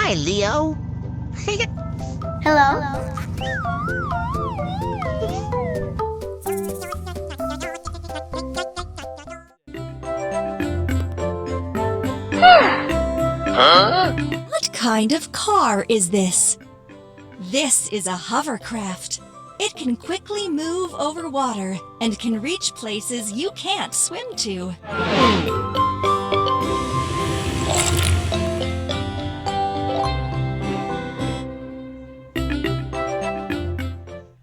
Hi, Leo. Hello? What kind of car is this? This is a hovercraft. It can quickly move over water and can reach places you can't swim to.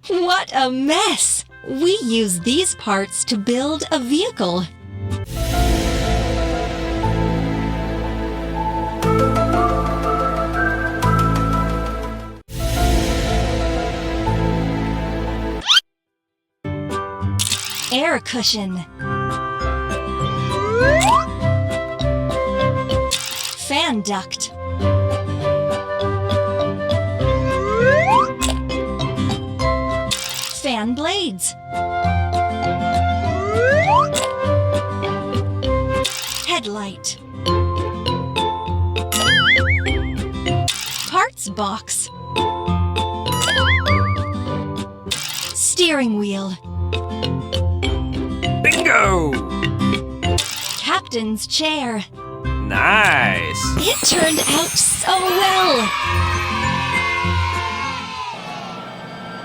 What a mess! We use these parts to build a vehicle. Air cushion. Fan duct. Fan blades. Headlight. Parts box. Steering wheel. Bingo! Captain's chair. Nice! It turned out so well!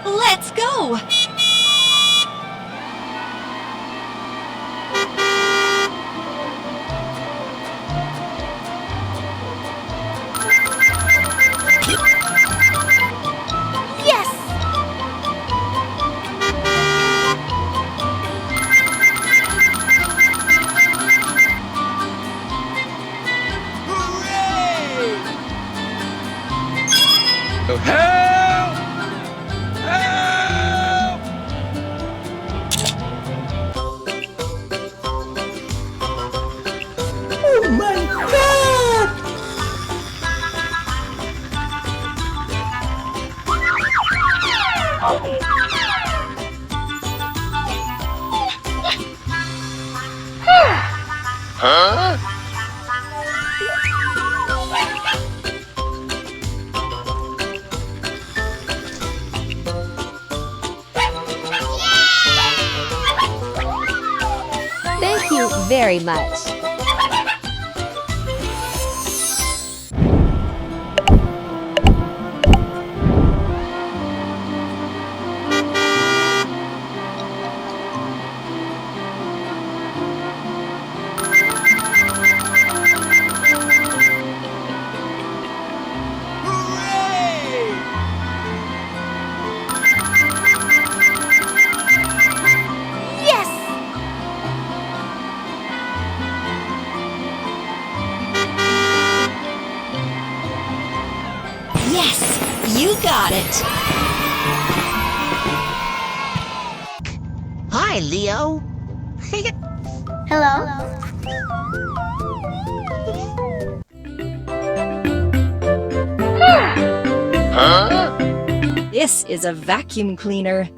Let's go! Yes! Oh, help! Help! Oh my God! Huh? Thank you very much. Yes! Yes, you got it! Hi, Leo. Hello? Huh? This is a vacuum cleaner.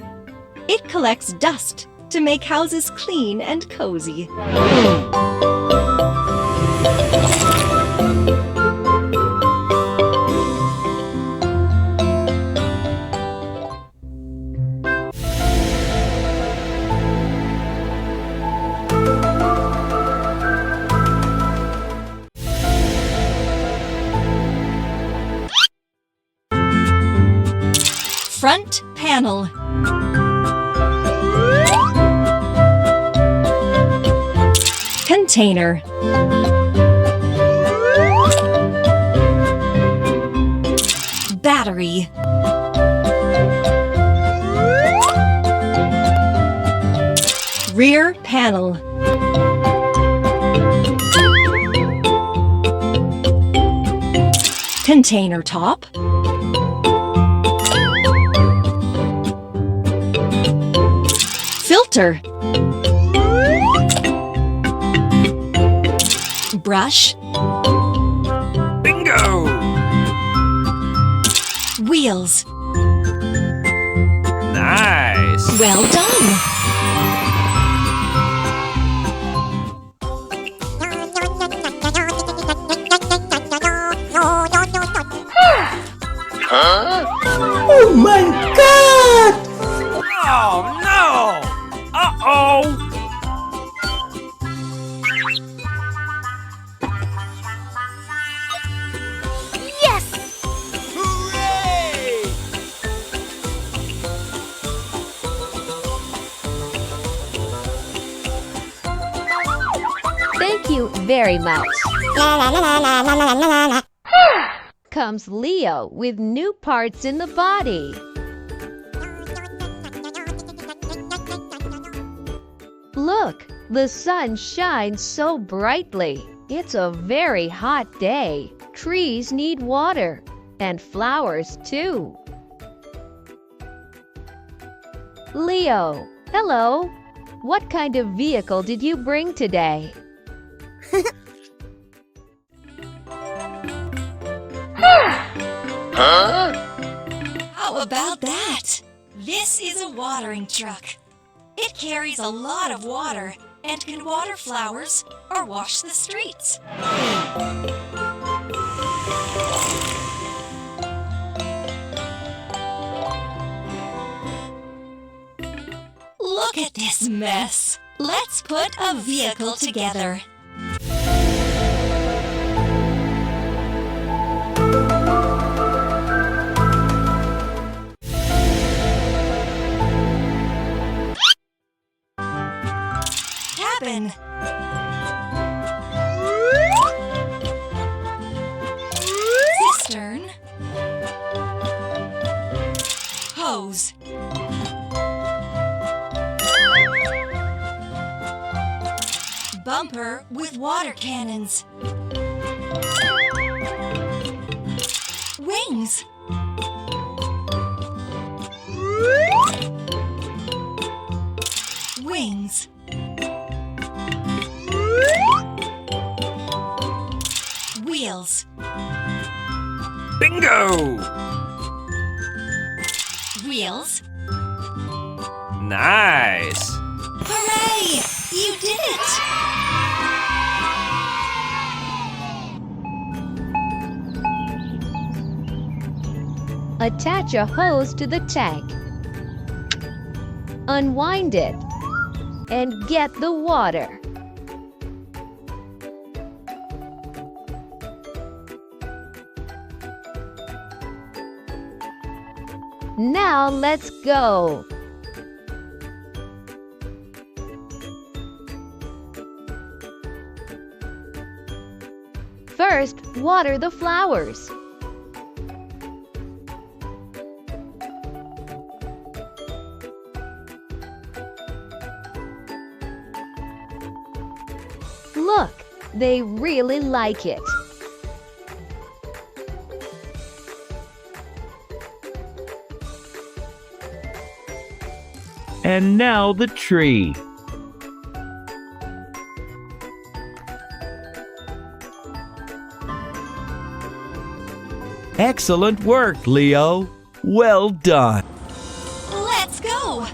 It collects dust to make houses clean and cozy. Front panel. Container. Battery. Rear panel. Container top. Filter. Brush. Bingo! Wheels. Nice! Well done! Oh my god! Oh no! Uh-oh! Yes! Hooray! Thank you very much. Comes Leo with new parts in the body. Look, the sun shines so brightly. It's a very hot day. Trees need water, and flowers too. Leo, hello. What kind of vehicle did you bring today? How about that? This is a watering truck. It carries a lot of water and can water flowers or wash the streets. Look at this mess. Let's put a vehicle together. Cabin. Cistern. Hose. Bumper with water cannons. Wings. Wings. Wheels. Bingo! Wheels. Nice! Hooray! You did it! Attach a hose to the tank. Unwind it and get the water. Now let's go. First, water the flowers. Look, they really like it. And now the tree. Excellent work, Leo. Well done. Let's go!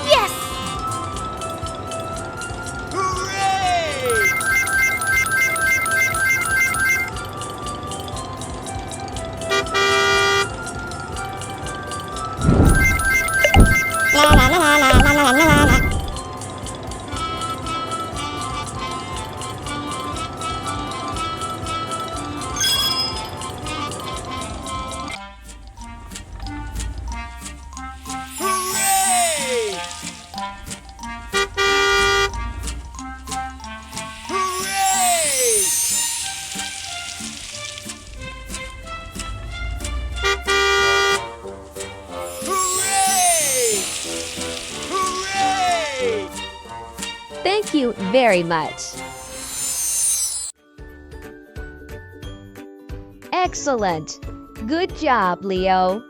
Yes! Thank you very much. Excellent. Good job, Leo.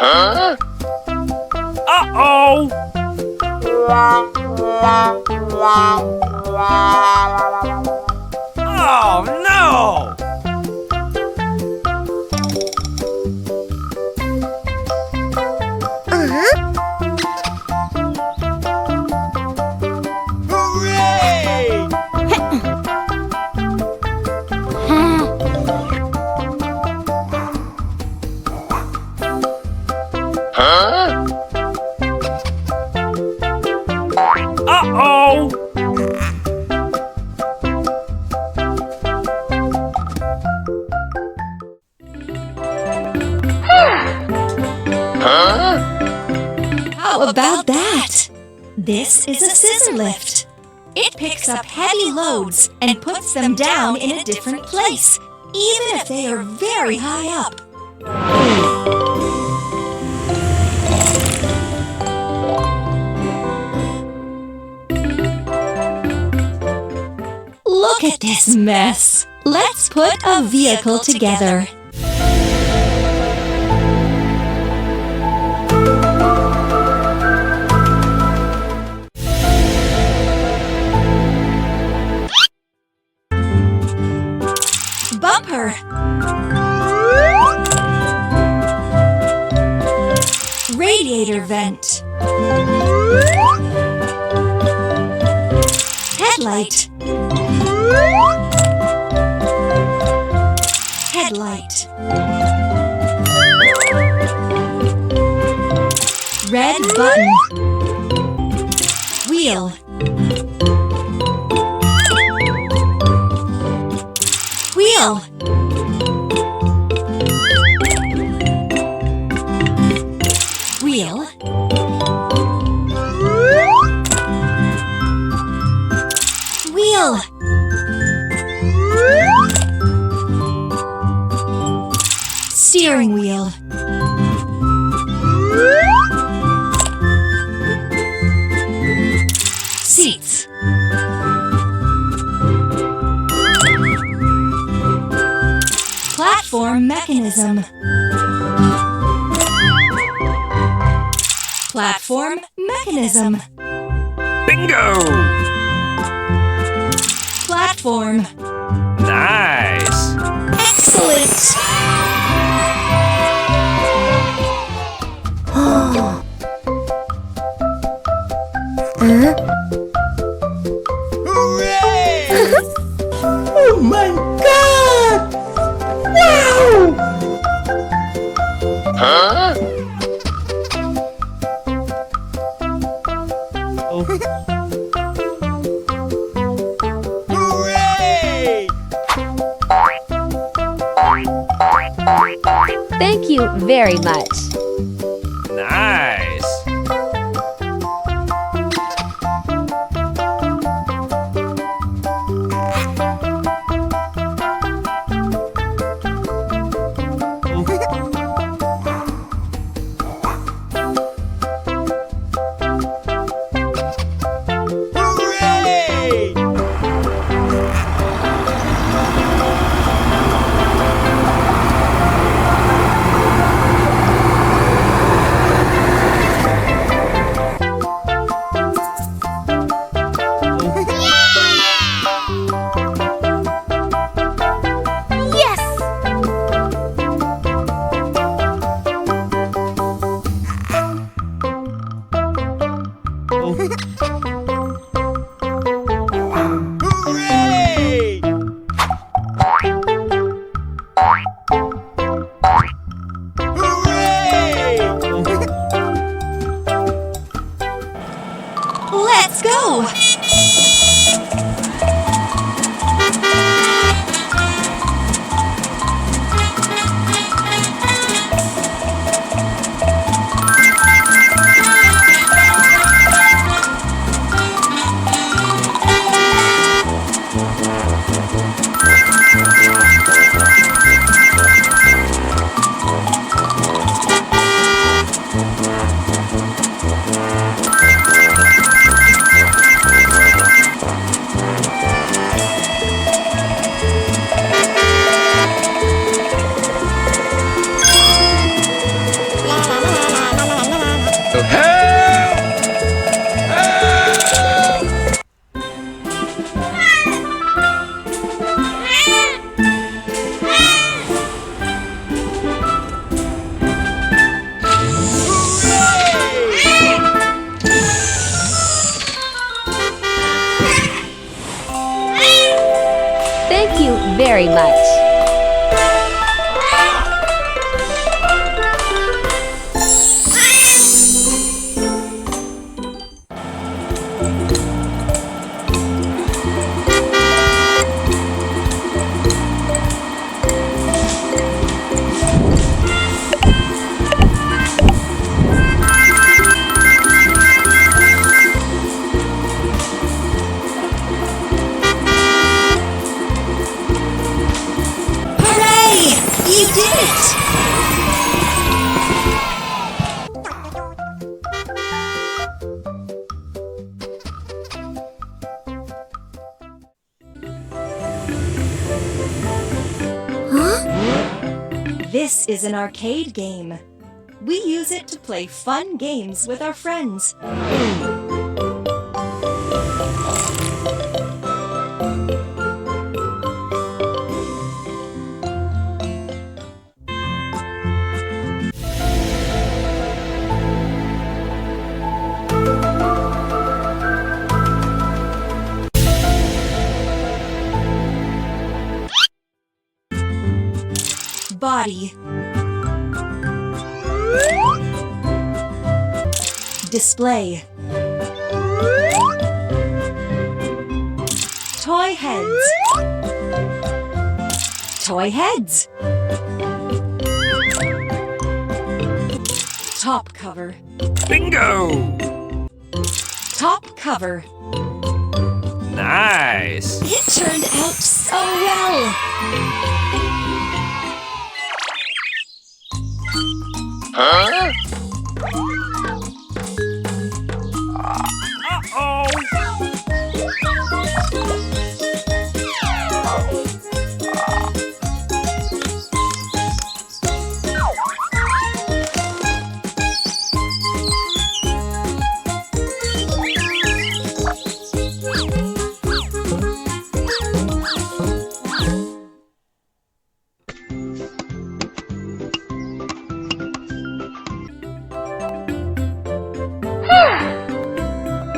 Huh? Uh-oh! Oh, no! Hooray! Huh? Uh-oh! Huh? How about that? This is a scissor lift. It picks up heavy loads and puts them down in a different place, even if they are very high up. Look at this mess. Let's put a vehicle together. Bumper. Radiator vent. Headlight. Headlight. Red button. Wheel. Wheel. Wheel. Wheel. Steering wheel. Seats. Platform mechanism. Platform mechanism. Bingo! Platform. Nice! Excellent! Hooray! Oh my god! Wow! Huh? Hooray! Thank you very much. Nice! Hooray! You did it! This is an arcade game. We use it to play fun games with our friends. Body. Display. Toy heads. Toy heads. Top cover. Bingo! Top cover. Nice! It turned out so well. Huh?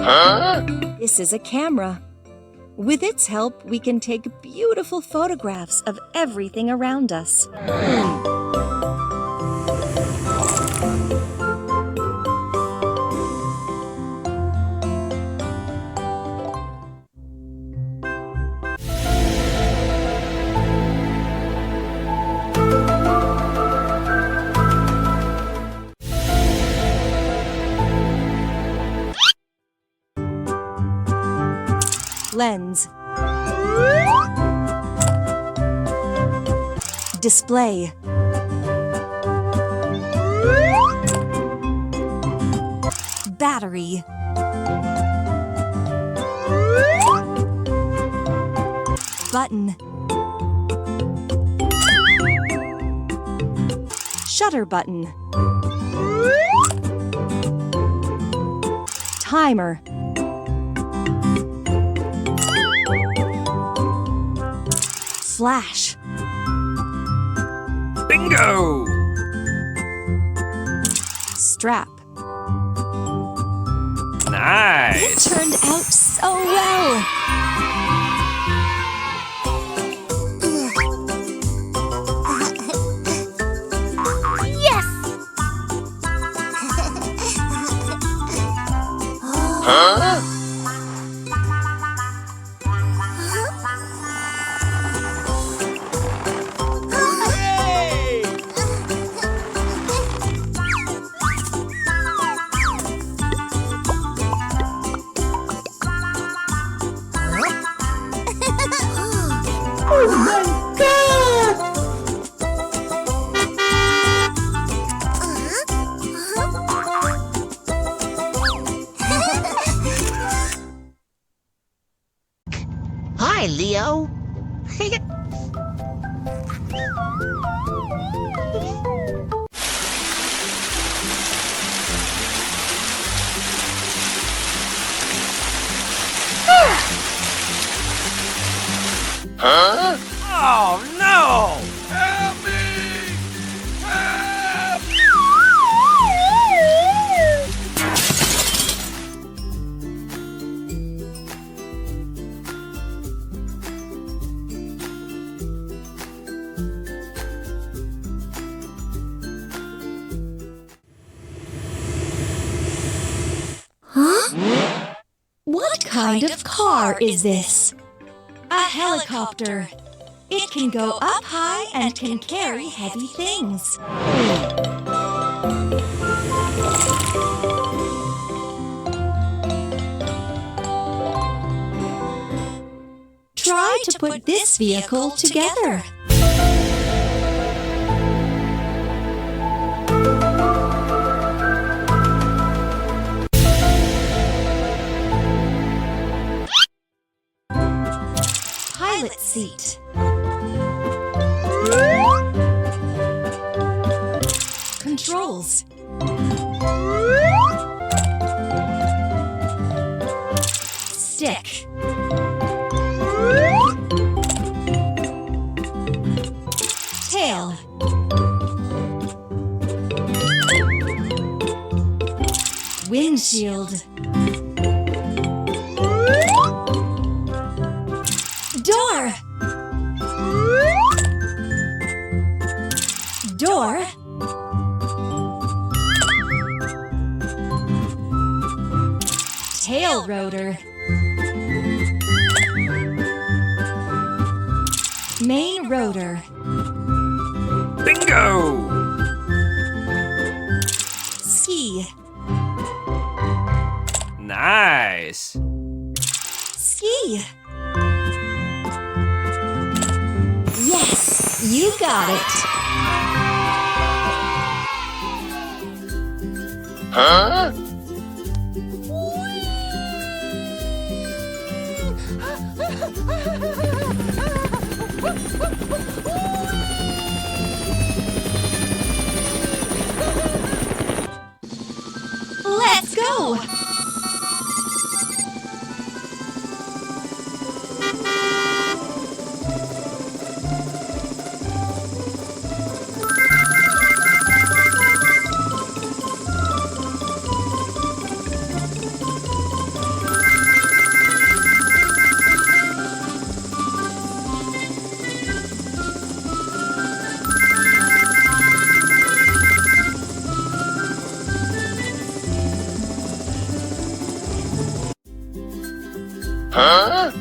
Huh? This is a camera. With its help, we can take beautiful photographs of everything around us. Lens. Display. Battery. Button. Shutter button. Timer. Flash. Bingo! Strap. Nice! It turned out so well. Huh? Hooray! Oh my God! Hi, Leo. Huh? Oh no! Help me! Help! What kind of car is this? A helicopter. It can go up high and can carry heavy things. Try to put this vehicle together. Windshield. Door. Door. Tail rotor. Main rotor. Bingo! Ski. Nice! Ski. Yes, you got it. Huh? Let's go. Huh?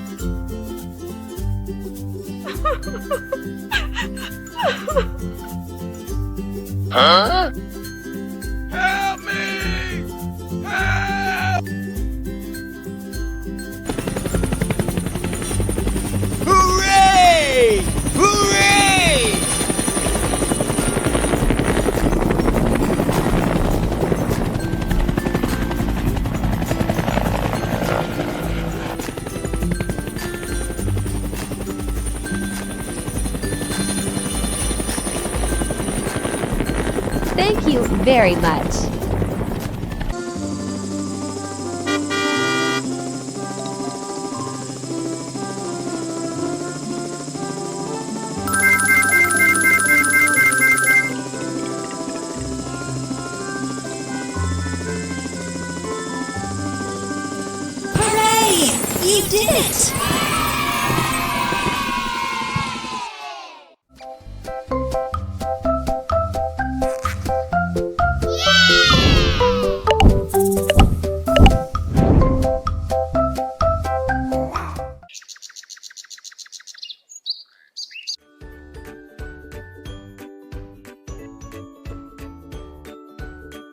Huh? Help me! Help! Hooray! Hooray! Thank you very much. Hooray! You did it!